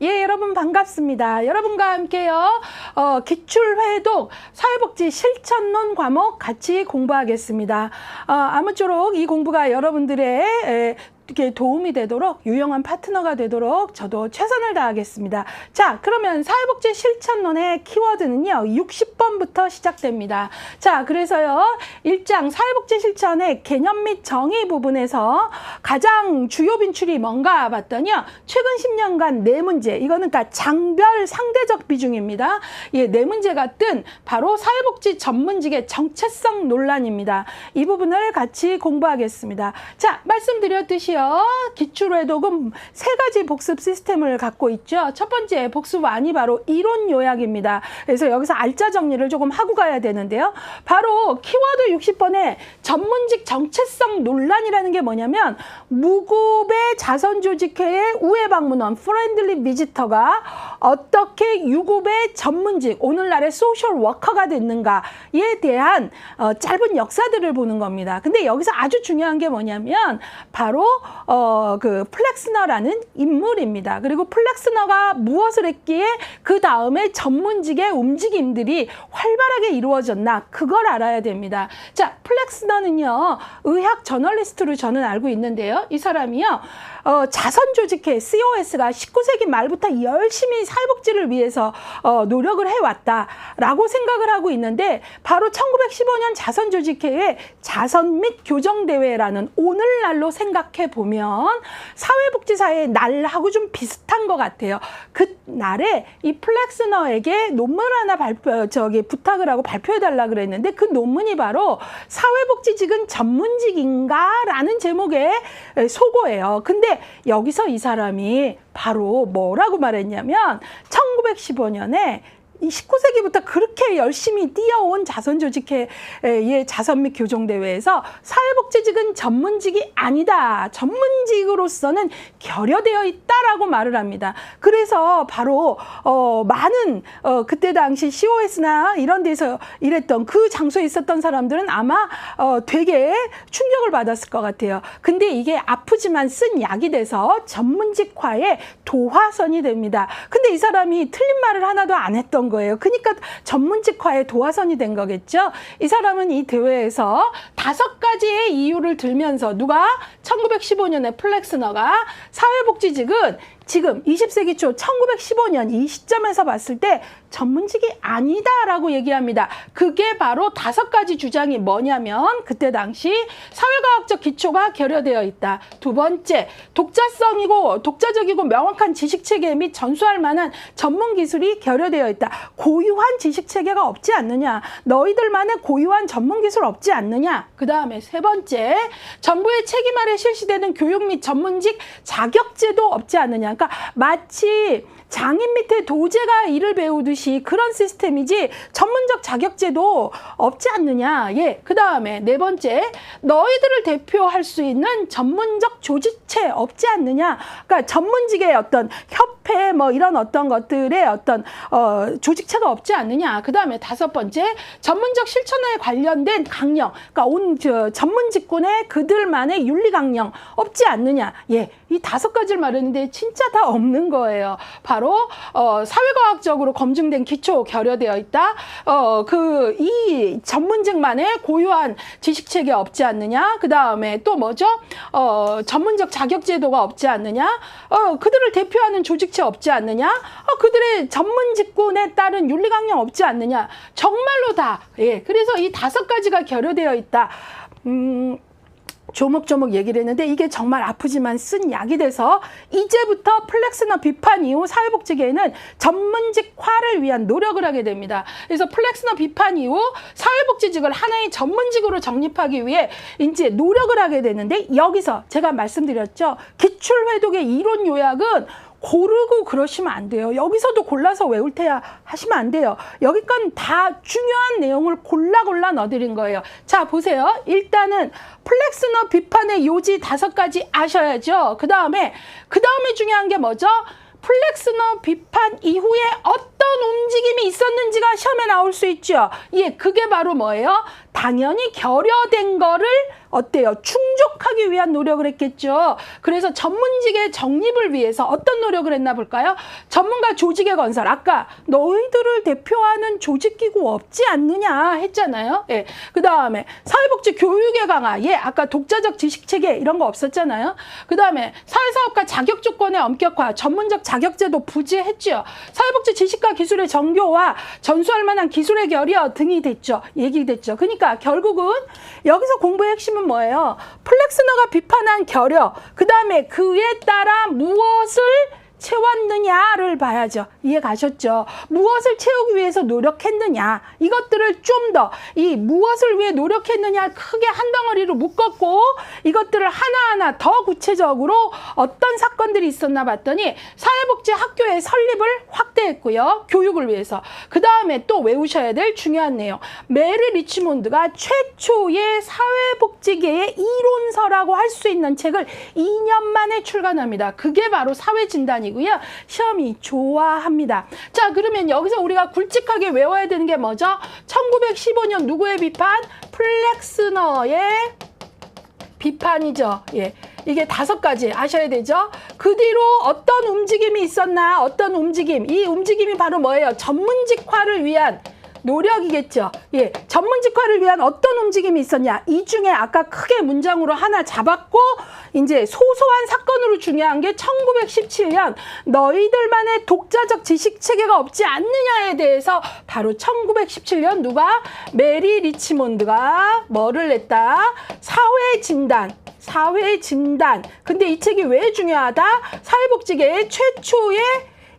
예, 여러분 반갑습니다. 여러분과 함께요. 기출회독 사회복지 실천론 과목 같이 공부하겠습니다. 아무쪼록 이 공부가 여러분들의 이렇게 도움이 되도록 유용한 파트너가 되도록 저도 최선을 다하겠습니다. 자, 그러면 사회복지 실천론의 키워드는요. 60번부터 시작됩니다. 자, 그래서요. 1장 사회복지 실천의 개념 및 정의 부분에서 가장 주요 빈출이 뭔가 봤더니요. 최근 10년간 4문제, 이거는 그러니까 장별 상대적 비중입니다. 예, 4문제가 뜬 바로 사회복지 전문직의 정체성 논란입니다. 이 부분을 같이 공부하겠습니다. 자, 말씀드렸듯이 기출회독은 3가지 복습 시스템을 갖고 있죠. 첫 번째 복습 1이 바로 이론 요약입니다. 그래서 여기서 알짜 정리를 조금 하고 가야 되는데요. 바로 키워드 60번에 전문직 정체성 논란이라는 게 뭐냐면 무급의 자선조직회의 우회 방문원 프렌들리 비지터가 어떻게 유급의 전문직 오늘날의 소셜 워커가 됐는가에 대한 짧은 역사들을 보는 겁니다. 근데 여기서 아주 중요한 게 뭐냐면 바로 그 플렉스너라는 인물입니다. 그리고 플렉스너가 무엇을 했기에 그 다음에 전문직의 움직임들이 활발하게 이루어졌나 그걸 알아야 됩니다. 자, 플렉스너는요 의학 저널리스트로 저는 알고 있는데요. 이 사람이요 자선조직회 COS가 19세기 말부터 열심히 사회복지를 위해서 노력을 해왔다라고 생각을 하고 있는데 바로 1915년 자선조직회의 자선 및 교정대회라는 오늘날로 생각해 보면 사회복지사의 날하고 좀 비슷한 것 같아요. 그 날에 이 플렉스너에게 논문 하나 부탁을 하고 발표해달라 그랬는데 그 논문이 바로 사회복지직은 전문직인가라는 제목의 소고예요. 근데 여기서 이 사람이 바로 뭐라고 말했냐면 1915년에 이 19세기부터 그렇게 열심히 뛰어온 자선조직회의 자선 및 교정대회에서 사회복지직은 전문직이 아니다. 전문직으로서는 결여되어 있다라고 말을 합니다. 그래서 바로 많은 그때 당시 COS나 이런 데서 일했던 그 장소에 있었던 사람들은 아마 되게 충격을 받았을 것 같아요. 근데 이게 아프지만 쓴 약이 돼서 전문직화의 도화선이 됩니다. 근데 이 사람이 틀린 말을 하나도 안 했던 거예요. 그러니까 전문직화의 도화선이 된 거겠죠. 이 사람은 이 대회에서 5가지의 이유를 들면서 누가 1915년에 플렉스너가 사회복지직은 지금 20세기 초 1915년 이 시점에서 봤을 때 전문직이 아니다라고 얘기합니다. 그게 바로 5가지 주장이 뭐냐면 그때 당시 사회과학적 기초가 결여되어 있다. 두 번째, 독자적이고 명확한 지식체계 및 전수할 만한 전문기술이 결여되어 있다. 고유한 지식체계가 없지 않느냐. 너희들만의 고유한 전문기술 없지 않느냐. 그 다음에 3번째, 정부의 책임 아래 실시되는 교육 및 전문직 자격제도 없지 않느냐. 그러니까 마치 장인 밑에 도제가 일을 배우듯이 그런 시스템이지 전문적 자격제도 없지 않느냐. 예. 그 다음에 4번째, 너희들을 대표할 수 있는 전문적 조직체 없지 않느냐. 그러니까 전문직의 어떤 협회 뭐 이런 어떤 것들의 어떤 조직체가 없지 않느냐. 그 다음에 5번째, 전문적 실천에 관련된 강령, 그러니까 전문직군의 그들만의 윤리 강령 없지 않느냐. 예. 이 5가지를 말했는데 진짜 다 없는 거예요. 바로 사회과학적으로 검증된 기초 결여되어 있다. 이 전문직만의 고유한 지식체계 없지 않느냐. 그 다음에 또 뭐죠? 전문적 자격제도가 없지 않느냐. 그들을 대표하는 조직체 없지 않느냐. 그들의 전문직군에 따른 윤리강령 없지 않느냐. 정말로 다. 예. 그래서 이 5가지가 결여되어 있다. 조목조목 얘기를 했는데 이게 정말 아프지만 쓴 약이 돼서 이제부터 플렉스너 비판 이후 사회복지계에는 전문직화를 위한 노력을 하게 됩니다. 그래서 플렉스너 비판 이후 사회복지직을 하나의 전문직으로 정립하기 위해 이제 노력을 하게 되는데 여기서 제가 말씀드렸죠. 기출회독의 이론 요약은 고르고 그러시면 안 돼요. 여기서도 골라서 외울 테야 하시면 안 돼요. 여기 건 다 중요한 내용을 골라 넣어드린 거예요. 자, 보세요. 일단은 플렉스너 비판의 요지 5가지 아셔야죠. 그 다음에 중요한 게 뭐죠? 플렉스너 비판 이후에 어떤 움직임이 있었는지가 시험에 나올 수 있죠. 예, 그게 바로 뭐예요? 당연히 결여된 거를 어때요? 충족하기 위한 노력을 했겠죠. 그래서 전문직의 정립을 위해서 어떤 노력을 했나 볼까요? 전문가 조직의 건설. 아까 너희들을 대표하는 조직기구 없지 않느냐 했잖아요. 예. 그 다음에 사회복지 교육의 강화. 예, 아까 독자적 지식체계 이런 거 없었잖아요. 그 다음에 사회사업가 자격조건의 엄격화, 전문적 자격제도 부지했죠. 사회복지 지식과 기술의 정교화, 전수할 만한 기술의 결여 등이 됐죠. 얘기됐죠. 그러니까 결국은 여기서 공부의 핵심은 뭐예요? 플렉스너가 비판한 결여, 그 다음에 그에 따라 무엇을 채웠느냐를 봐야죠. 이해 가셨죠? 무엇을 채우기 위해서 노력했느냐, 이것들을 좀 더 이 무엇을 위해 노력했느냐 크게 한 덩어리로 묶었고, 이것들을 하나하나 더 구체적으로 어떤 사건들이 있었나 봤더니 사회복지 학교의 설립을 확대했고요. 교육을 위해서. 그 다음에 또 외우셔야 될 중요한 내용, 메리 리치몬드가 최초의 사회복지계의 이론서라고 할 수 있는 책을 2년 만에 출간합니다. 그게 바로 사회진단이고요. 시험이 좋아합니다. 자, 그러면 여기서 우리가 굵직하게 외워야 되는 게 뭐죠? 1915년 누구의 비판? 플렉스너의 비판이죠. 예. 이게 5가지 아셔야 되죠. 그 뒤로 어떤 움직임이 있었나? 어떤 움직임? 이 움직임이 바로 뭐예요? 전문직화를 위한 노력이겠죠. 예, 전문직화를 위한 어떤 움직임이 있었냐? 이 중에 아까 크게 문장으로 하나 잡았고, 이제 소소한 사건으로 중요한 게 1917년 너희들만의 독자적 지식체계가 없지 않느냐에 대해서 바로 1917년 누가? 메리 리치몬드가 뭐를 냈다? 사회진단. 근데 이 책이 왜 중요하다? 사회복지계의 최초의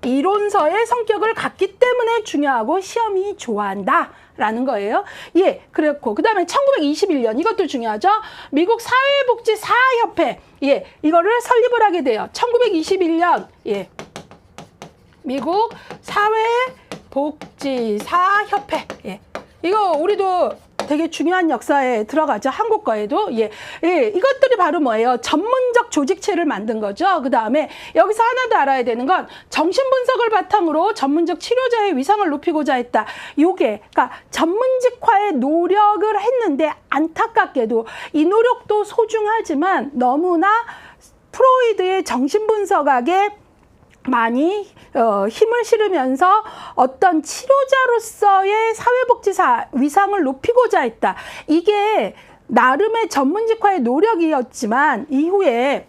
이론서의 성격을 갖기 때문에 중요하고 시험이 좋아한다 라는 거예요. 예, 그랬고 그 다음에 1921년 이것도 중요하죠. 미국 사회복지사협회, 예, 이거를 설립을 하게 돼요. 1921년, 예, 미국 사회복지사협회. 예, 이거 우리도 되게 중요한 역사에 들어가죠. 한국 거에도. 예, 예, 이것들이 바로 뭐예요? 전문적 조직체를 만든 거죠. 그 다음에 여기서 하나 더 알아야 되는 건 정신분석을 바탕으로 전문적 치료자의 위상을 높이고자 했다. 요게, 그러니까 전문직화의 노력을 했는데 안타깝게도 이 노력도 소중하지만 너무나 프로이드의 정신분석학에 많이 힘을 실으면서 어떤 치료자로서의 사회복지사 위상을 높이고자 했다. 이게 나름의 전문직화의 노력이었지만 이후에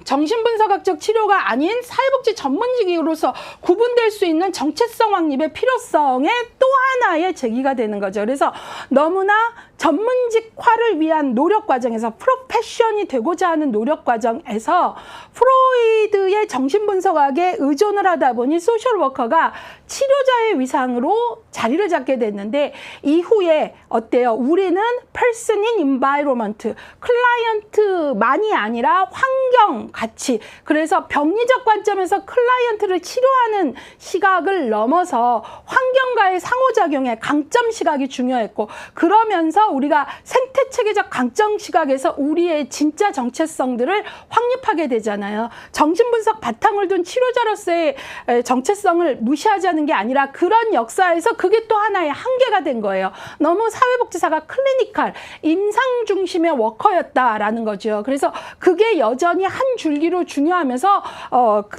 정신분석학적 치료가 아닌 사회복지 전문직으로서 구분될 수 있는 정체성 확립의 필요성에 또 하나의 제기가 되는 거죠. 그래서 너무나 전문직화를 위한 노력 과정에서, 프로페션이 되고자 하는 노력 과정에서 프로이드의 정신분석학에 의존을 하다 보니 소셜워커가 치료자의 위상으로 자리를 잡게 됐는데, 이후에 어때요? 우리는 person in environment, 클라이언트만이 아니라 환경 같이, 그래서 병리적 관점에서 클라이언트를 치료하는 시각을 넘어서 환경과의 상호작용의 강점 시각이 중요했고, 그러면서 우리가 생태체계적 강점 시각에서 우리의 진짜 정체성들을 확립하게 되잖아요. 정신분석 바탕을 둔 치료자로서의 정체성을 무시하자는 게 아니라 그런 역사에서 그게 또 하나의 한계가 된 거예요. 너무 사회복지사가 클리니컬, 임상 중심의 워커였다라는 거죠. 그래서 그게 여전히 한 줄기로 중요하면서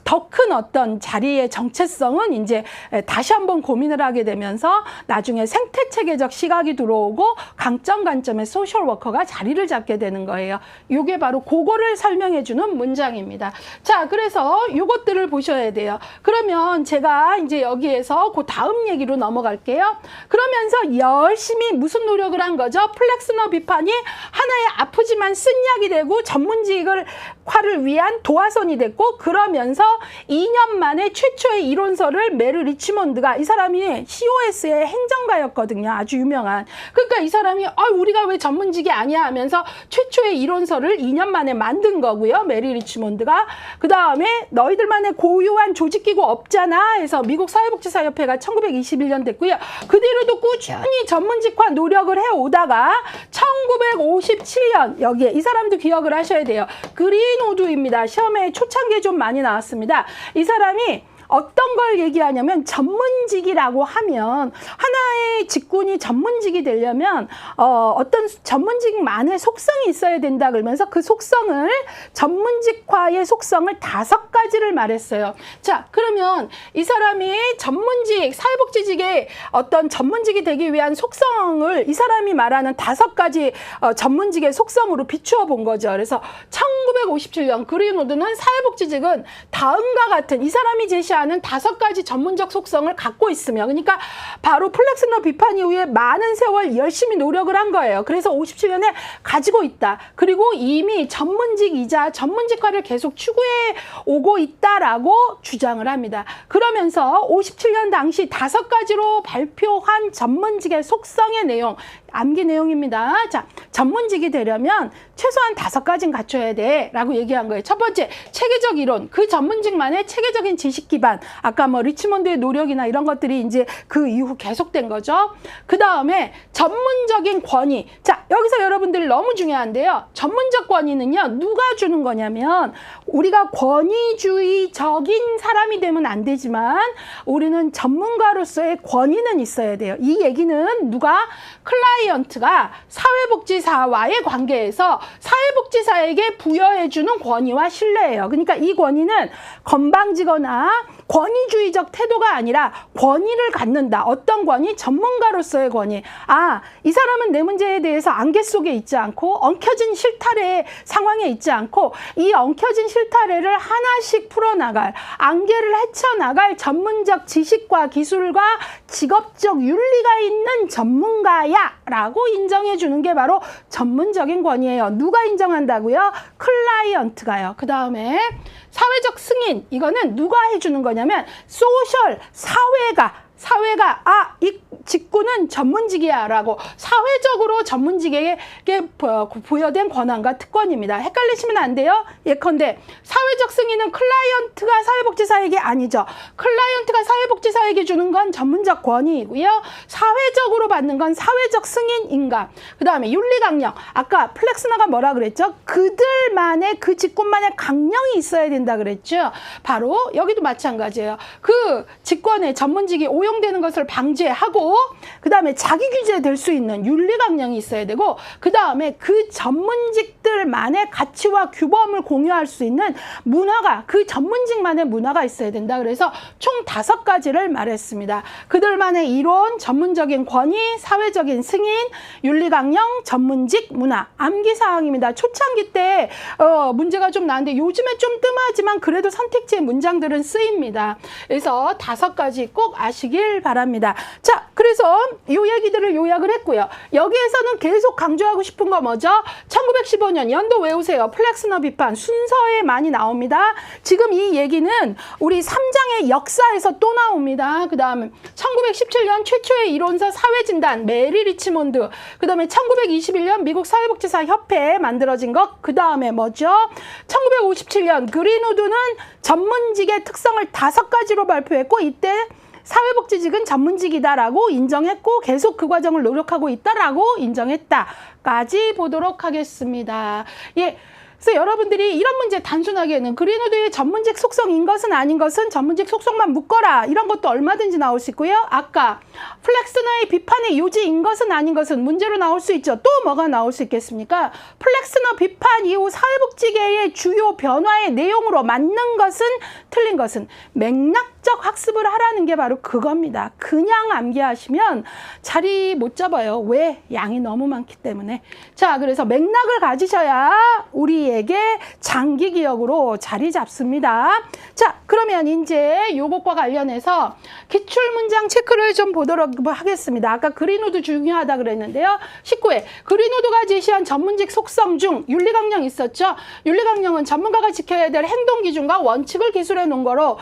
더 큰 어떤 자리의 정체성은 이제 다시 한번 고민을 하게 되면서 나중에 생태체계적 시각이 들어오고 강점 관점의 소셜워커가 자리를 잡게 되는 거예요. 이게 바로 그거를 설명해 주는 문장입니다. 자, 그래서 이것들을 보셔야 돼요. 그러면 제가 이제 여기에서 그 다음 얘기로 넘어갈게요. 그러면서 열심히 무슨 노력을 한 거죠? 플렉스너 비판이 하나의 아프지만 쓴 약이 되고 전문직화를 위한 도화선이 됐고, 그러면서 2년 만에 최초의 이론서를 메리 리치몬드가, 이 사람이 COS의 행정가였거든요. 아주 유명한. 그러니까 이 사람이 우리가 왜 전문직이 아니야 하면서 최초의 이론서를 2년 만에 만든 거고요. 메리 리치몬드가. 그 다음에 너희들만의 고유한 조직기구 없잖아 해서 미국 사회복지사협회가 1921년 됐고요. 그 뒤로도 꾸준히 전문직화 노력을 해오다가 1957년, 여기에 이 사람도 기억을 하셔야 돼요. 그린우드입니다. 시험에 초창기에 좀 많이 나왔습니다. 이 사람이 어떤 걸 얘기하냐면 전문직이라고 하면 하나의 직군이 전문직이 되려면 어떤 전문직만의 속성이 있어야 된다 그러면서 그 속성을 전문직화의 속성을 5가지를 말했어요. 자, 그러면 이 사람이 전문직, 사회복지직의 어떤 전문직이 되기 위한 속성을 이 사람이 말하는 5가지 전문직의 속성으로 비추어 본 거죠. 그래서 1957년 그린우드는 사회복지직은 다음과 같은 이 사람이 제시하는 5가지 전문적 속성을 갖고 있으며, 그러니까 바로 플렉스너 비판 이후에 많은 세월 열심히 노력을 한 거예요. 그래서 57년에 가지고 있다. 그리고 이미 전문직이자 전문직화를 계속 추구해 오고 있다라고 주장을 합니다. 그러면서 57년 당시 5가지로 발표한 전문직의 속성의 내용, 암기 내용입니다. 자, 전문직이 되려면 최소한 5가지는 갖춰야 돼 라고 얘기한 거예요. 첫 번째, 체계적 이론, 그 전문직만의 체계적인 지식 기반, 아까 뭐 리치몬드의 노력이나 이런 것들이 이제 그 이후 계속된 거죠. 그 다음에 전문적인 권위. 자, 여기서 여러분들 너무 중요한데요. 전문적 권위는요, 누가 주는 거냐면 우리가 권위주의적인 사람이 되면 안 되지만 우리는 전문가로서의 권위는 있어야 돼요. 이 얘기는 누가? 클라이언트가 사회복지사와의 관계에서 사회복지사에게 부여해주는 권위와 신뢰예요. 그러니까 이 권위는 건방지거나 권위주의적 태도가 아니라 권위를 갖는다. 어떤 권위? 전문가로서의 권위. 아, 이 사람은 내 문제에 대해서 안개 속에 있지 않고 엉켜진 실타래 상황에 있지 않고 이 엉켜진 실타래를 하나씩 풀어나갈, 안개를 헤쳐나갈 전문적 지식과 기술과 직업적 윤리가 있는 전문가야 라고 인정해 주는 게 바로 전문적인 권위예요. 누가 인정한다고요? 클라이언트가요. 그 다음에 사회적 승인, 이거는 누가 해주는 거냐면 소셜, 사회가 이 직군은 전문직이야 라고 사회적으로 전문직에게 부여된 권한과 특권입니다. 헷갈리시면 안 돼요. 예컨대 사회적 승인은 클라이언트가 사회복지사에게 아니죠. 클라이언트가 사회복지사에게 주는 건 전문적 권위이고요. 사회적으로 받는 건 사회적 승인인가. 그 다음에 윤리강령, 아까 플렉스너가 뭐라 그랬죠? 그들만의, 그 직군만의 강령이 있어야 된다 그랬죠. 바로 여기도 마찬가지예요. 그 직권의 전문직이 오용되는 것을 방지하고, 그 다음에 자기 규제될 수 있는 윤리 강령이 있어야 되고, 그 다음에 그 전문직들만의 가치와 규범을 공유할 수 있는 문화가, 그 전문직만의 문화가 있어야 된다. 그래서 총 5가지를 말했습니다. 그들만의 이론, 전문적인 권위, 사회적인 승인, 윤리 강령, 전문직, 문화. 암기사항입니다. 초창기 때 문제가 좀 나는데 요즘에 좀 뜸하지만 그래도 선택지의 문장들은 쓰입니다. 그래서 5가지 꼭 아시길 바랍니다. 자, 그래서 이 얘기들을 요약을 했고요. 여기에서는 계속 강조하고 싶은 거 뭐죠? 1915년 연도 외우세요. 플렉스너 비판 순서에 많이 나옵니다. 지금 이 얘기는 우리 3장의 역사에서 또 나옵니다. 그 다음에 1917년 최초의 이론서 사회진단 메리 리치몬드, 그 다음에 1921년 미국 사회복지사 협회 만들어진 것, 그 다음에 뭐죠? 1957년 그린우드는 전문직의 특성을 5가지로 발표했고, 이때 사회복지직은 전문직이다라고 인정했고 계속 그 과정을 노력하고 있다라고 인정했다까지 보도록 하겠습니다. 예. 그래서 여러분들이 이런 문제 단순하게는 그린우드의 전문직 속성인 것은 아닌 것은 전문직 속성만 묶어라 이런 것도 얼마든지 나올 수 있고요. 아까 플렉스너의 비판의 요지인 것은 아닌 것은 문제로 나올 수 있죠. 또 뭐가 나올 수 있겠습니까? 플렉스너 비판 이후 사회복지계의 주요 변화의 내용으로 맞는 것은 틀린 것은 맥락적 학습을 하라는 게 바로 그겁니다. 그냥 암기하시면 자리 못 잡아요. 왜? 양이 너무 많기 때문에. 자, 그래서 맥락을 가지셔야 우리에게 장기 기억으로 자리 잡습니다. 자, 그러면 이제 요것과 관련해서 기출문장 체크를 좀 보도록 하겠습니다. 아까 그린우드 중요하다 그랬는데요. 19회 그린우드가 제시한 전문직 속성 중 윤리강령 있었죠. 윤리강령은 전문가가 지켜야 될 행동기준과 원칙을 기술해 놓은 거로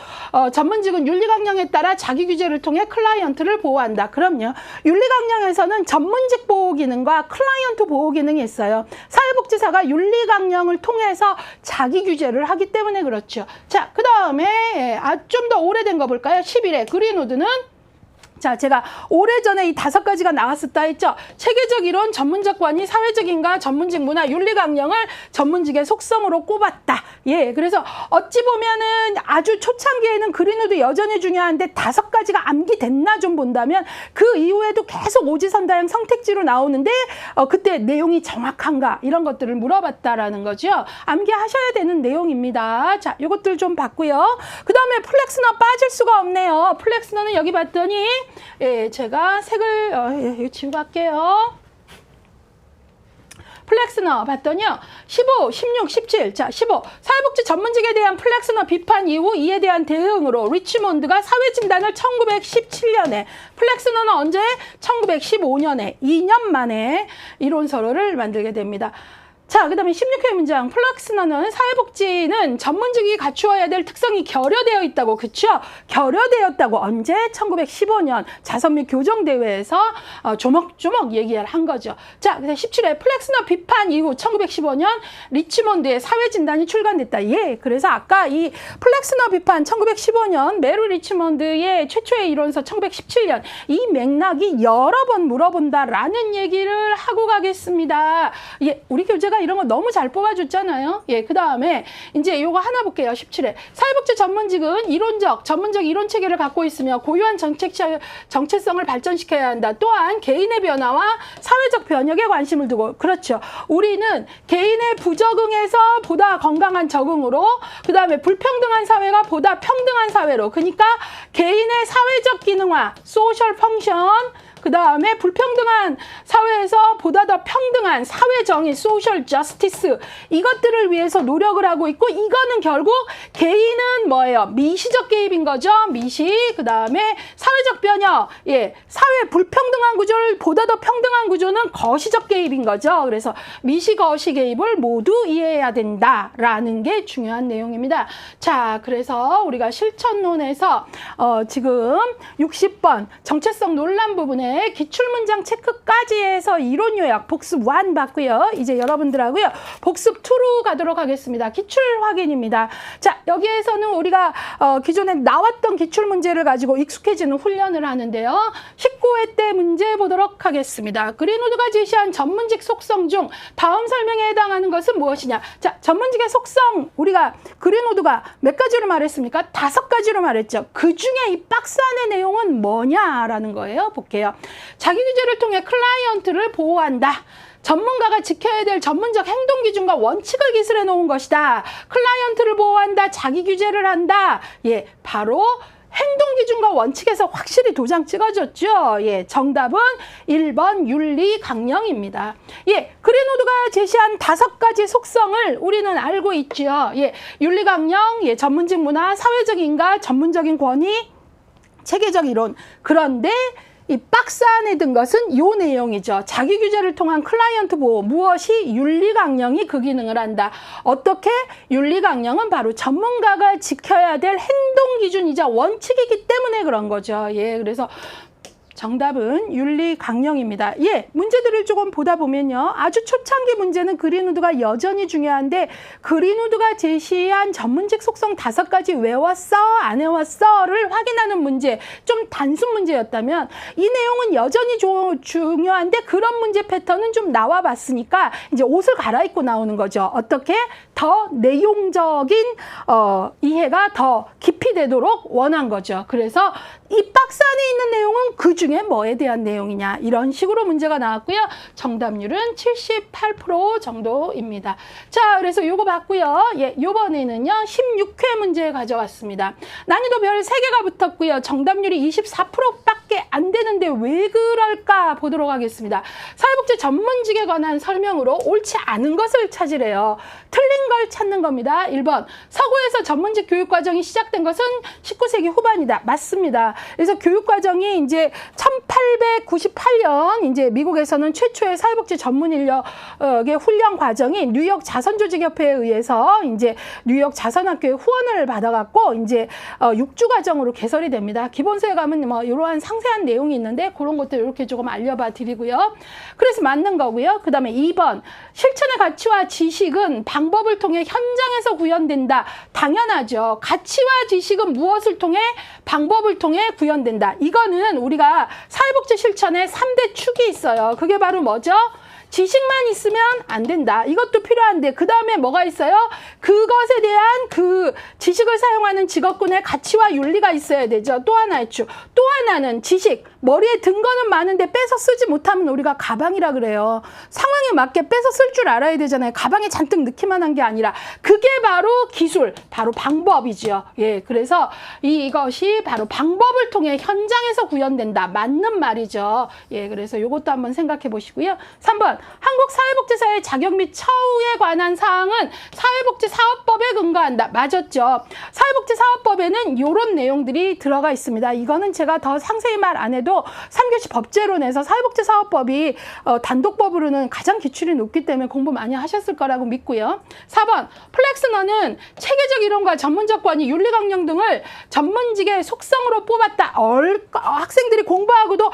전문직은 윤리강령에 따라 자기 규제를 통해 클라이언트를 보호한다. 그럼요. 윤리강령에서는 전문직 보호 기능과 클라이언트 보호 기능이 있어요. 사회복지사가 윤리강령을 통해서 자기 규제를 하기 때문에 그렇죠. 자, 그 다음에 좀 더 오래된 거 볼까요? 11회 그린우드는 자, 제가 오래전에 이 5가지가 나왔었다 했죠. 체계적 이론, 전문적 관이, 사회적 인가, 전문직 문화, 윤리 강령을 전문직의 속성으로 꼽았다. 예, 그래서 어찌 보면은 아주 초창기에는 그린우드 여전히 중요한데 5가지가 암기됐나 좀 본다면 그 이후에도 계속 오지선다형 선택지로 나오는데 그때 내용이 정확한가 이런 것들을 물어봤다라는 거죠. 암기하셔야 되는 내용입니다. 자, 이것들 좀 봤고요. 그 다음에 플렉스너 빠질 수가 없네요. 플렉스너는 여기 봤더니 예, 제가 색을 이거 지우고 할게요. 플렉스너 봤더니요. 15, 16, 17. 자, 15. 사회복지 전문직에 대한 플렉스너 비판 이후 이에 대한 대응으로 리치몬드가 사회진단을 1917년에, 플렉스너는 언제? 1915년에 2년 만에 이론서를 만들게 됩니다. 자, 그 다음에 16회 문장. 플렉스너는 사회복지는 전문직이 갖추어야 될 특성이 결여되어 있다고. 그쵸? 결여되었다고. 언제? 1915년 자선 및 교정대회에서 조목조목 얘기를 한 거죠. 자, 그래서 17회 플렉스너 비판 이후 1915년 리치몬드의 사회진단이 출간됐다. 예, 그래서 아까 이 플렉스너 비판 1915년 메리 리치몬드의 최초의 이론서 1917년 이 맥락이 여러 번 물어본다라는 얘기를 하고 가겠습니다. 예, 우리 교재가 이런 거 너무 잘 뽑아줬잖아요. 예, 그 다음에 이제 요거 하나 볼게요. 17회. 사회복지 전문직은 이론적, 전문적 이론 체계를 갖고 있으며 고유한 정체성을 발전시켜야 한다. 또한 개인의 변화와 사회적 변혁에 관심을 두고. 그렇죠. 우리는 개인의 부적응에서 보다 건강한 적응으로, 그 다음에 불평등한 사회가 보다 평등한 사회로. 그러니까 개인의 사회적 기능화, 소셜 펑션, 그 다음에 불평등한 사회에서 보다 더 평등한 사회정의, 소셜 저스티스, 이것들을 위해서 노력을 하고 있고, 이거는 결국 개인은 뭐예요? 미시적 개입인 거죠. 미시. 그 다음에 사회적 변혁, 예, 사회 불평등한 구조를 보다 더 평등한 구조는 거시적 개입인 거죠. 그래서 미시, 거시 개입을 모두 이해해야 된다라는 게 중요한 내용입니다. 자, 그래서 우리가 실천론에서 지금 60번 정체성 논란 부분에 기출문장 체크까지 해서 이론 요약 복습 1 봤고요. 이제 여러분들하고요. 복습 2로 가도록 하겠습니다. 기출 확인입니다. 자, 여기에서는 우리가 기존에 나왔던 기출문제를 가지고 익숙해지는 훈련을 하는데요. 19회 때 문제 보도록 하겠습니다. 그린우드가 제시한 전문직 속성 중 다음 설명에 해당하는 것은 무엇이냐. 자, 전문직의 속성 우리가 그린우드가 몇 가지로 말했습니까? 5가지로 말했죠. 그 중에 이 박스 안의 내용은 뭐냐라는 거예요. 볼게요. 자기 규제를 통해 클라이언트를 보호한다. 전문가가 지켜야 될 전문적 행동 기준과 원칙을 기술해 놓은 것이다. 클라이언트를 보호한다. 자기 규제를 한다. 예, 바로 행동 기준과 원칙에서 확실히 도장 찍어줬죠. 예, 정답은 1번 윤리 강령입니다. 예, 그린우드가 제시한 5가지 속성을 우리는 알고 있죠. 예, 윤리 강령, 예, 전문직 문화, 사회적 인가, 전문적인 권위, 체계적 이론. 그런데 이 박스 안에 든 것은 이 내용이죠. 자기 규제를 통한 클라이언트 보호. 무엇이? 윤리 강령이 그 기능을 한다. 어떻게? 윤리 강령은 바로 전문가가 지켜야 될 행동 기준이자 원칙이기 때문에 그런 거죠. 예, 그래서 정답은 윤리 강령입니다. 예, 문제들을 조금 보다 보면요. 아주 초창기 문제는 그린우드가 여전히 중요한데 그린우드가 제시한 전문직 속성 5가지 외웠어? 안 외웠어?를 확인하는 문제. 좀 단순 문제였다면 이 내용은 여전히 중요한데 그런 문제 패턴은 좀 나와 봤으니까 이제 옷을 갈아입고 나오는 거죠. 어떻게? 더 내용적인 이해가 더 깊이 되도록 원한 거죠. 그래서 이 박스 안에 있는 내용은 그 중에 뭐에 대한 내용이냐 이런 식으로 문제가 나왔고요. 정답률은 78% 정도입니다. 자, 그래서 요거 봤고요. 예, 요번에는요 16회 문제 가져왔습니다. 난이도 별 3개가 붙었고요. 정답률이 24%밖에 안 되는데 왜 그럴까 보도록 하겠습니다. 사회복지 전문직에 관한 설명으로 옳지 않은 것을 찾으래요. 틀린 걸 찾는 겁니다. 1번 서구에서 전문직 교육과정이 시작된 것은 19세기 후반이다. 맞습니다. 그래서 교육과정이 이제 1898년 이제 미국에서는 최초의 사회복지 전문 인력의 훈련 과정이 뉴욕 자선조직협회에 의해서 이제 뉴욕 자선학교의 후원을 받아갖고 이제 6주 과정으로 개설이 됩니다. 기본서에 가면 뭐 이러한 상세 상세한 내용이 있는데 그런 것들 이렇게 조금 알려봐 드리고요. 그래서 맞는 거고요. 그 다음에 2번 실천의 가치와 지식은 방법을 통해 현장에서 구현된다. 당연하죠. 가치와 지식은 무엇을 통해? 방법을 통해 구현된다. 이거는 우리가 사회복지 실천에 3대 축이 있어요. 그게 바로 뭐죠? 지식만 있으면 안 된다. 이것도 필요한데 그 다음에 뭐가 있어요? 그것에 대한 그 지식을 사용하는 직업군의 가치와 윤리가 있어야 되죠. 또 하나 있죠. 또 하나는 지식. 머리에 든 거는 많은데 빼서 쓰지 못하면 우리가 가방이라 그래요. 상황에 맞게 빼서 쓸 줄 알아야 되잖아요. 가방에 잔뜩 넣기만 한 게 아니라 그게 바로 기술, 바로 방법이죠. 예, 그래서 이것이 바로 방법을 통해 현장에서 구현된다. 맞는 말이죠. 예, 그래서 이것도 한번 생각해 보시고요. 3번 한국사회복지사의 자격 및 처우에 관한 사항은 사회복지사업법에 근거한다. 맞았죠. 사회복지사업법에는 이런 내용들이 들어가 있습니다. 이거는 제가 더 상세히 말 안 해도 3교시 법제론에서 사회복지사업법이 단독법으로는 가장 기출이 높기 때문에 공부 많이 하셨을 거라고 믿고요. 4번 플렉스너는 체계적 이론과 전문적 권위, 윤리 강령 등을 전문직의 속성으로 뽑았다. 학생들이 공부하고도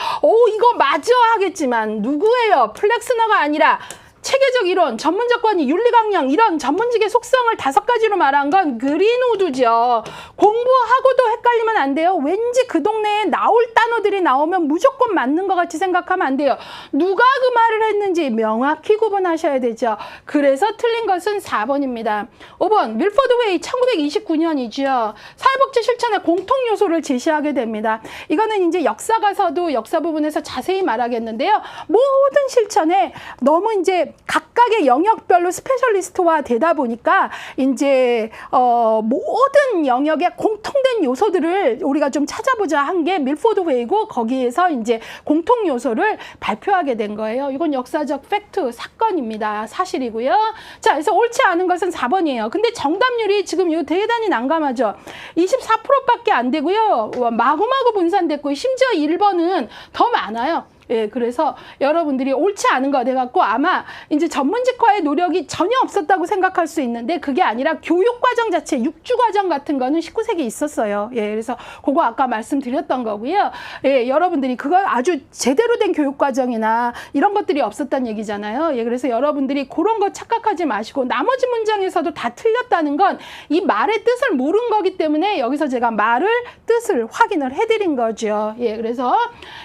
이거 맞아 하겠지만 누구예요? 플렉스너가 아니라 체계적 이론, 전문적 권위, 윤리 강령 이런 전문직의 속성을 5가지로 말한 건 그린우드죠. 공부하고도 헷갈리면 안 돼요. 왠지 그 동네에 나올 단어들이 나오면 무조건 맞는 것 같이 생각하면 안 돼요. 누가 그 말을 했는지 명확히 구분하셔야 되죠. 그래서 틀린 것은 4번입니다. 5번 밀포드 회의 1929년이죠. 사회복지 실천의 공통 요소를 제시하게 됩니다. 이거는 이제 역사가서도 역사 부분에서 자세히 말하겠는데요. 모든 실천에 너무 이제 각각의 영역별로 스페셜리스트화 되다 보니까 이제 모든 영역의 공통된 요소들을 우리가 좀 찾아보자 한 게 밀포드 회의고 거기에서 이제 공통 요소를 발표하게 된 거예요. 이건 역사적 팩트, 사건입니다. 사실이고요. 자, 그래서 옳지 않은 것은 4번이에요. 근데 정답률이 지금 이거 대단히 난감하죠. 24%밖에 안 되고요. 마구마구 분산됐고 심지어 1번은 더 많아요. 예, 그래서 여러분들이 옳지 않은 거 돼갖고 아마 이제 전문직화의 노력이 전혀 없었다고 생각할 수 있는데 그게 아니라 교육과정 자체, 육주과정 같은 거는 19세기에 있었어요. 예, 그래서 그거 아까 말씀드렸던 거고요. 예, 여러분들이 그걸 아주 제대로 된 교육과정이나 이런 것들이 없었다는 얘기잖아요. 예, 그래서 여러분들이 그런 거 착각하지 마시고 나머지 문장에서도 다 틀렸다는 건 이 말의 뜻을 모른 거기 때문에 여기서 제가 말을 뜻을 확인을 해드린 거죠. 예, 그래서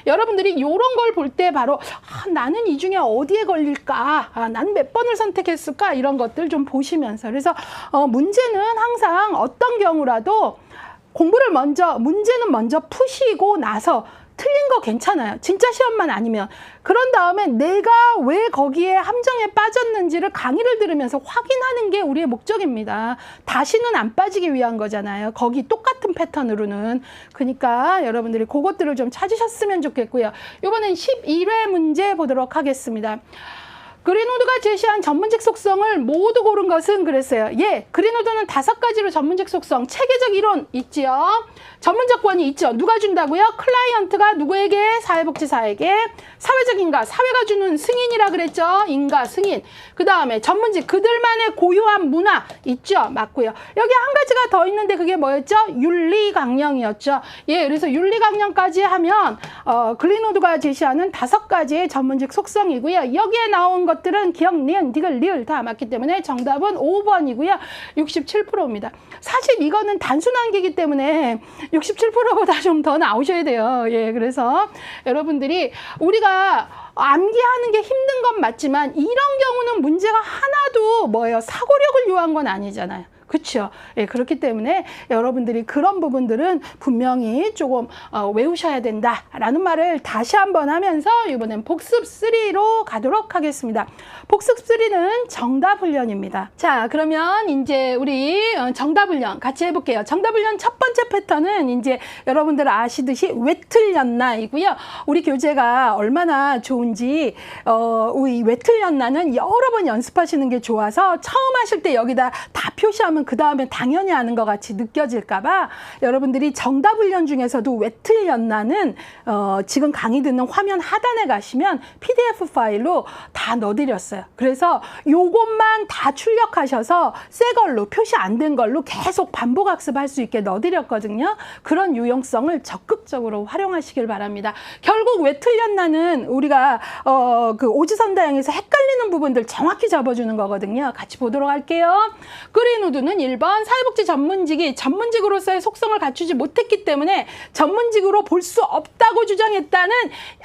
여러분들이 이런 걸 볼 때 바로 나는 이 중에 어디에 걸릴까? 난 몇 번을 선택했을까? 이런 것들 좀 보시면서 그래서 문제는 항상 어떤 경우라도 문제는 먼저 푸시고 나서 틀린 거 괜찮아요. 진짜 시험만 아니면. 그런 다음에 내가 왜 거기에 함정에 빠졌는지를 강의를 들으면서 확인하는 게 우리의 목적입니다. 다시는 안 빠지기 위한 거잖아요. 거기 똑같은 패턴으로는. 그러니까 여러분들이 그것들을 좀 찾으셨으면 좋겠고요. 이번엔 11회 문제 보도록 하겠습니다. 그린우드가 제시한 전문직 속성을 모두 고른 것은 그랬어요. 예, 그린우드는 5가지로 전문직 속성, 체계적 이론 있지요. 전문적 권위 있죠. 누가 준다고요? 클라이언트가 누구에게? 사회복지사에게. 사회적 인가, 사회가 주는 승인이라 그랬죠. 인가, 승인. 그 다음에 전문직, 그들만의 고유한 문화 있죠. 맞고요. 여기 한 가지가 더 있는데 그게 뭐였죠? 윤리 강령이었죠. 예, 그래서 윤리 강령까지 하면 그린우드가 제시하는 5가지의 전문직 속성이고요. 여기에 나온 것들은 기억, 니은, 디귿, 리을 다 맞기 때문에 정답은 5번이고요. 67%입니다. 사실 이거는 단순한 기기 때문에 67%보다 좀 더 나오셔야 돼요. 예, 그래서 여러분들이 우리가 암기하는 게 힘든 건 맞지만 이런 경우는 문제가 하나도 사고력을 요한 건 아니잖아요. 그렇죠. 예, 그렇기 때문에 여러분들이 그런 부분들은 분명히 조금 외우셔야 된다라는 말을 다시 한번 하면서 이번엔 복습 3로 가도록 하겠습니다. 복습 3는 정답 훈련입니다. 자, 그러면 이제 우리 정답 훈련 같이 해볼게요. 정답 훈련 첫 번째 패턴은 이제 여러분들 아시듯이 왜 틀렸나이고요. 우리 교재가 얼마나 좋은지 왜 틀렸나는 여러 번 연습하시는 게 좋아서 처음 하실 때 여기다 다 표시하면 이거는 그 다음에 당연히 아는 것 같이 느껴질까봐 여러분들이 정답 훈련 중에서도 왜 틀렸나는 지금 강의 듣는 화면 하단에 가시면 PDF 파일로 다 넣어드렸어요. 그래서 요것만 다 출력하셔서 새 걸로 표시 안 된 걸로 계속 반복 학습할 수 있게 넣어드렸거든요. 그런 유용성을 적극적으로 활용하시길 바랍니다. 결국 왜 틀렸나는 우리가 그 오지선다형에서 헷갈리는 부분들 정확히 잡아주는 거거든요. 같이 보도록 할게요. 그린우드는 1번 사회복지 전문직으로서의 속성을 갖추지 못했기 때문에 전문직으로 볼 수 없다고 주장했다는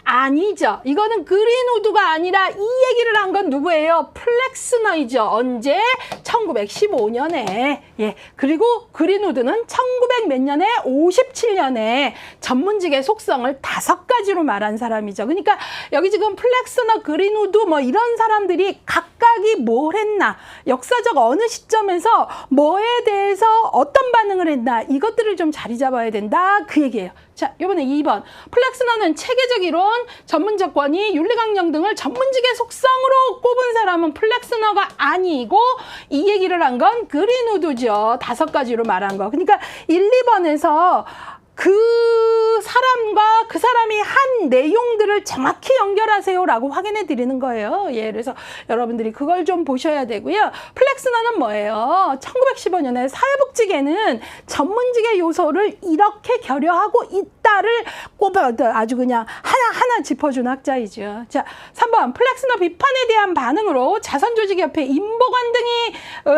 아니죠. 이거는 그린우드가 아니라 이 얘기를 한 건 누구예요? 플렉스너이죠. 언제? 1915년에. 예. 그리고 그린우드는 1900 몇 년에 57년에 전문직의 속성을 5가지로 말한 사람이죠. 그러니까 여기 지금 플렉스너, 그린우드 뭐 이런 사람들이 각각이 뭘 했나, 역사적 어느 시점에서 뭐에 대해서 어떤 반응을 했나, 이것들을 좀 자리 잡아야 된다, 그 얘기예요. 자, 이번에 2번. 플렉스너는 체계적 이론, 전문적 권위, 윤리강령 등을 전문직의 속성으로 꼽은 사람은 플렉스너가 아니고 이 얘기를 한 건 그린우드죠. 5가지로 말한 거. 그러니까 1, 2번에서 그 사람과 그 사람이 한 내용들을 정확히 연결하세요라고 확인해 드리는 거예요. 예, 그래서 여러분들이 그걸 좀 보셔야 되고요. 플렉스너는 뭐예요? 1915년에 사회복지계는 전문직의 요소를 이렇게 결여하고 있다를 꼽아 아주 그냥 하나하나 짚어준 학자이죠. 자, 3번. 플렉스너 비판에 대한 반응으로 자선조직협회, 인보관 등이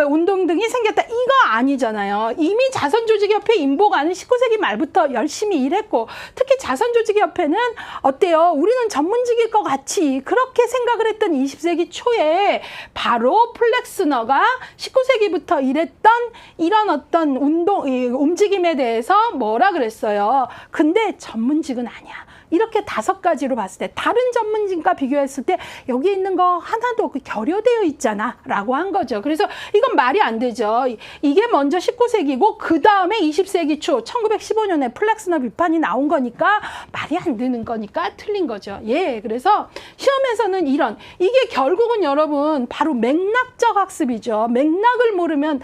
운동 등이 생겼다. 이거 아니잖아요. 이미 자선조직협회, 인보관은 19세기 말부터 열심히 일했고, 특히 자선조직협회는 어때요? 우리는 전문직일 것 같이 그렇게 생각을 했던 20세기 초에 바로 플렉스너가 19세기부터 일했던 이런 어떤 움직임에 대해서 뭐라 그랬어요? 근데 전문직은 아니야. 이렇게 5가지로 봤을 때 다른 전문직과 비교했을 때 여기 있는 거 하나도 결여되어 있잖아 라고 한 거죠. 그래서 이건 말이 안 되죠. 이게 먼저 19세기고 그 다음에 20세기 초 1915년에 플렉스너 비판이 나온 거니까 말이 안 되는 거니까 틀린 거죠. 예, 그래서 시험에서는 이게 결국은 여러분 바로 맥락적 학습이죠. 맥락을 모르면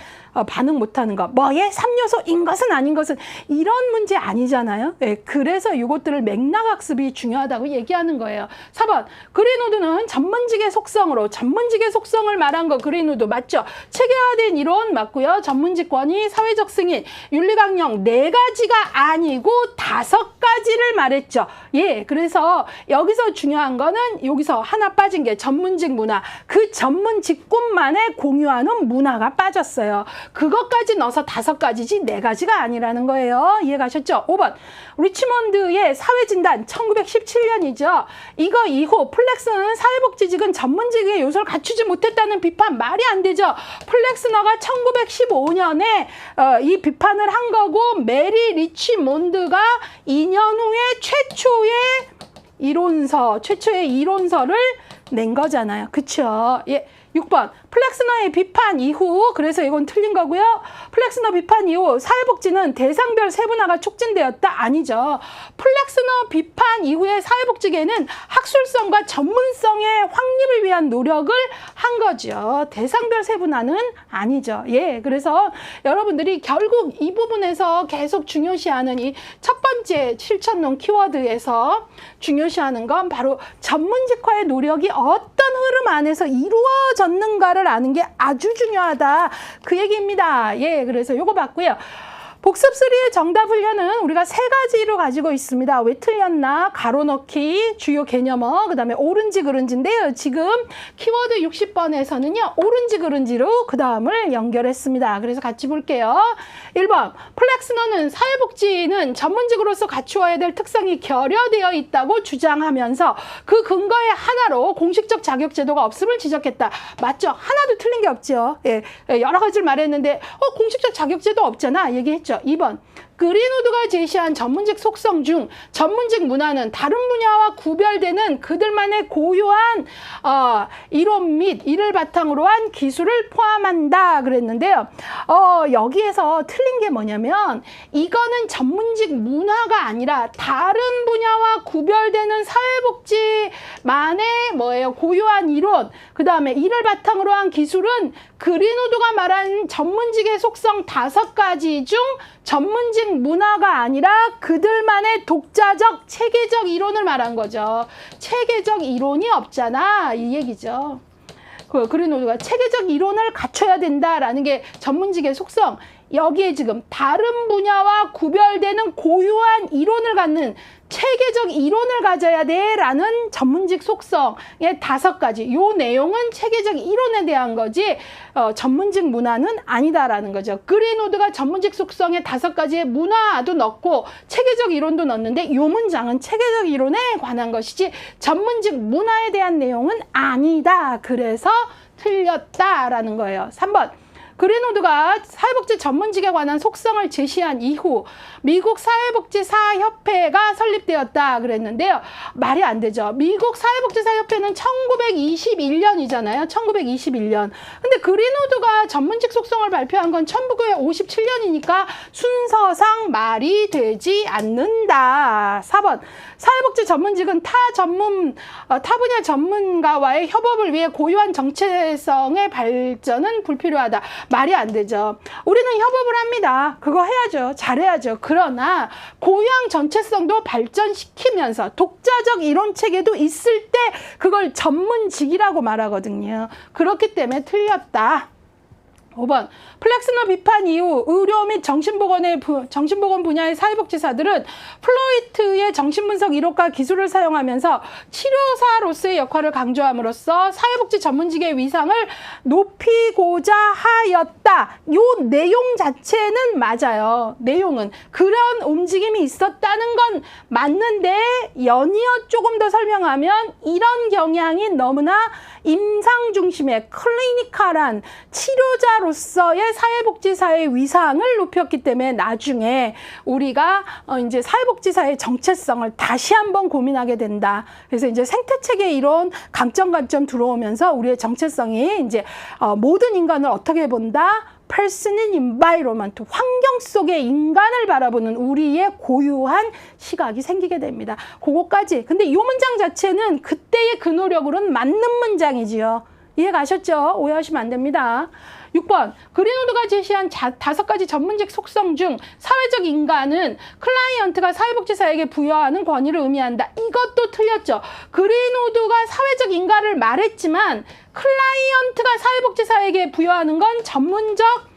반응 못하는 거. 뭐의 3요소인 것은 아닌 것은 이런 문제 아니잖아요. 예, 그래서 이것들을 맥락 학습이 중요하다고 얘기하는 거예요. 4번. 그린우드는 전문직의 속성을 말한 거 그린우드 맞죠? 체계화된 이론 맞고요. 전문직 권위, 사회적 승인, 윤리강령 4가지가 아니고 5가지를 말했죠. 예, 그래서 여기서 중요한 거는 여기서 하나 빠진 게 전문직 문화. 그 전문직군만의 공유하는 문화가 빠졌어요. 그것까지 넣어서 5가지지 4가지가 아니라는 거예요. 이해가셨죠? 5번. 리치몬드의 사회진단 1917년이죠. 이거 이후 플렉스너는 사회복지직은 전문직의 요소를 갖추지 못했다는 비판 말이 안 되죠. 플렉스너가 1915년에 이 비판을 한 거고 메리 리치몬드가 2년 후에 최초의 이론서를 낸 거잖아요. 그쵸? 예. 6번. 플렉스너의 비판 이후, 그래서 이건 틀린 거고요. 플렉스너 비판 이후 사회복지는 대상별 세분화가 촉진되었다? 아니죠. 플렉스너 비판 이후에 사회복지계는 학술성과 전문성의 확립을 위한 노력을 한 거죠. 대상별 세분화는 아니죠. 예, 그래서 여러분들이 결국 이 부분에서 계속 중요시하는 이 첫 번째 실천론 키워드에서 중요시하는 건 바로 전문직화의 노력이 어떤 흐름 안에서 이루어졌는가를 아는 게 아주 중요하다. 그 얘기입니다. 예, 그래서 요거 봤고요. 복습 3의 정답 훈련은 우리가 3가지로 가지고 있습니다. 왜 틀렸나? 가로넣기, 주요 개념어, 그 다음에 옳은지 그른지인데요. 지금 키워드 60번에서는요. 옳은지 그른지로 그 다음을 연결했습니다. 그래서 같이 볼게요. 1번. 플렉스너는 사회복지는 전문직으로서 갖추어야 될 특성이 결여되어 있다고 주장하면서 그 근거의 하나로 공식적 자격제도가 없음을 지적했다. 맞죠? 하나도 틀린 게 없죠. 예, 여러 가지를 말했는데 공식적 자격제도 없잖아. 얘기했죠. 2번. 그린우드가 제시한 전문직 속성 중 전문직 문화는 다른 분야와 구별되는 그들만의 고유한 이론 및 이를 바탕으로 한 기술을 포함한다 그랬는데요. 여기에서 틀린 게 뭐냐면 이거는 전문직 문화가 아니라 다른 분야와 구별되는 사회복지만의 고유한 이론, 그 다음에 이를 바탕으로 한 기술은 그린우드가 말한 전문직의 속성 5가지 중 전문직 문화가 아니라 그들만의 독자적 체계적 이론을 말한 거죠. 체계적 이론이 없잖아 이 얘기죠. 그린우드가 체계적 이론을 갖춰야 된다라는 게 전문직의 속성. 여기에 지금 다른 분야와 구별되는 고유한 이론을 갖는 체계적 이론을 가져야 돼 라는 전문직 속성의 5가지. 요 내용은 체계적 이론에 대한 거지 전문직 문화는 아니다라는 거죠. 그린우드가 전문직 속성의 5가지의 문화도 넣고 체계적 이론도 넣었는데 요 문장은 체계적 이론에 관한 것이지 전문직 문화에 대한 내용은 아니다. 그래서 틀렸다라는 거예요. 3번. 그린우드가 사회복지 전문직에 관한 속성을 제시한 이후 미국 사회복지사협회가 설립되었다 그랬는데요. 말이 안 되죠. 미국 사회복지사협회는 1921년이잖아요. 1921년. 근데 그린우드가 전문직 속성을 발표한 건 1957년이니까 순서상 말이 되지 않는다. 4번. 사회복지 전문직은 타 분야 전문가와의 협업을 위해 고유한 정체성의 발전은 불필요하다. 말이 안 되죠. 우리는 협업을 합니다. 그거 해야죠. 잘해야죠. 그러나 고유한 정체성도 발전시키면서 독자적 이론 체계도 있을 때 그걸 전문직이라고 말하거든요. 그렇기 때문에 틀렸다. 5번. 플렉스너 비판 이후 의료 및 정신보건 분야의 사회복지사들은 플로이트의 정신분석 이론과 기술을 사용하면서 치료사로서의 역할을 강조함으로써 사회복지 전문직의 위상을 높이고자 하였다. 요 내용 자체는 맞아요. 내용은 그런 움직임이 있었다는 건 맞는데 연이어 조금 더 설명하면 이런 경향이 너무나 임상 중심의 클리니컬한 치료자로서의 사회복지사의 위상을 높였기 때문에 나중에 우리가 이제 사회복지사의 정체성을 다시 한번 고민하게 된다. 그래서 이제 생태체계 이론 강점 관점 들어오면서 우리의 정체성이 이제 모든 인간을 어떻게 본다? Person in Environment, 환경 속의 인간을 바라보는 우리의 고유한 시각이 생기게 됩니다. 그거까지. 근데 이 문장 자체는 그때의 그 노력으로는 맞는 문장이지요. 이해 가셨죠? 오해하시면 안 됩니다. 6번. 그린우드가 제시한 5가지 전문직 속성 중 사회적 인간은 클라이언트가 사회복지사에게 부여하는 권위를 의미한다. 이것도 틀렸죠. 그린우드가 사회적 인간을 말했지만 클라이언트가 사회복지사에게 부여하는 건 전문적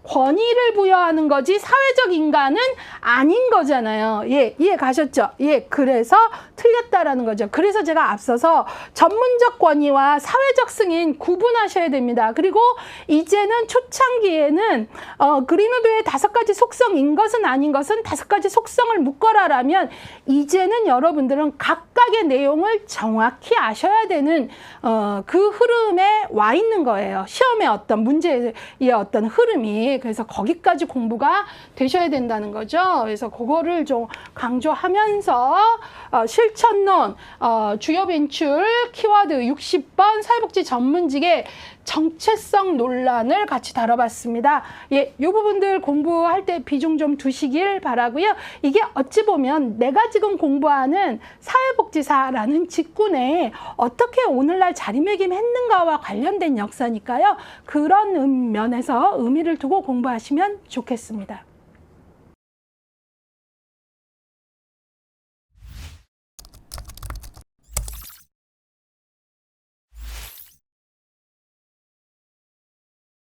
권위를 부여하는 거지 사회적 인간은 아닌 거잖아요. 예, 이해 가셨죠? 예, 그래서 틀렸다라는 거죠. 그래서 제가 앞서서 전문적 권위와 사회적 승인 구분하셔야 됩니다. 그리고 이제는 초창기에는 그린우드의 5가지 속성인 것은 아닌 것은 5가지 속성을 묶어라라면 이제는 여러분들은 각각의 내용을 정확히 아셔야 되는 그 흐름에 와 있는 거예요. 시험의 어떤 문제의 어떤 흐름이. 그래서 거기까지 공부가 되셔야 된다는 거죠. 그래서 그거를 좀 강조하면서 실천론, 주요 벤출, 키워드 60번 사회복지 전문직의 정체성 논란을 같이 다뤄봤습니다. 예, 이 부분들 공부할 때 비중 좀 두시길 바라고요. 이게 어찌 보면 내가 지금 공부하는 사회복지사라는 직군에 어떻게 오늘날 자리매김했는가와 관련된 역사니까요. 그런 면에서 의미를 두고 공부하시면 좋겠습니다.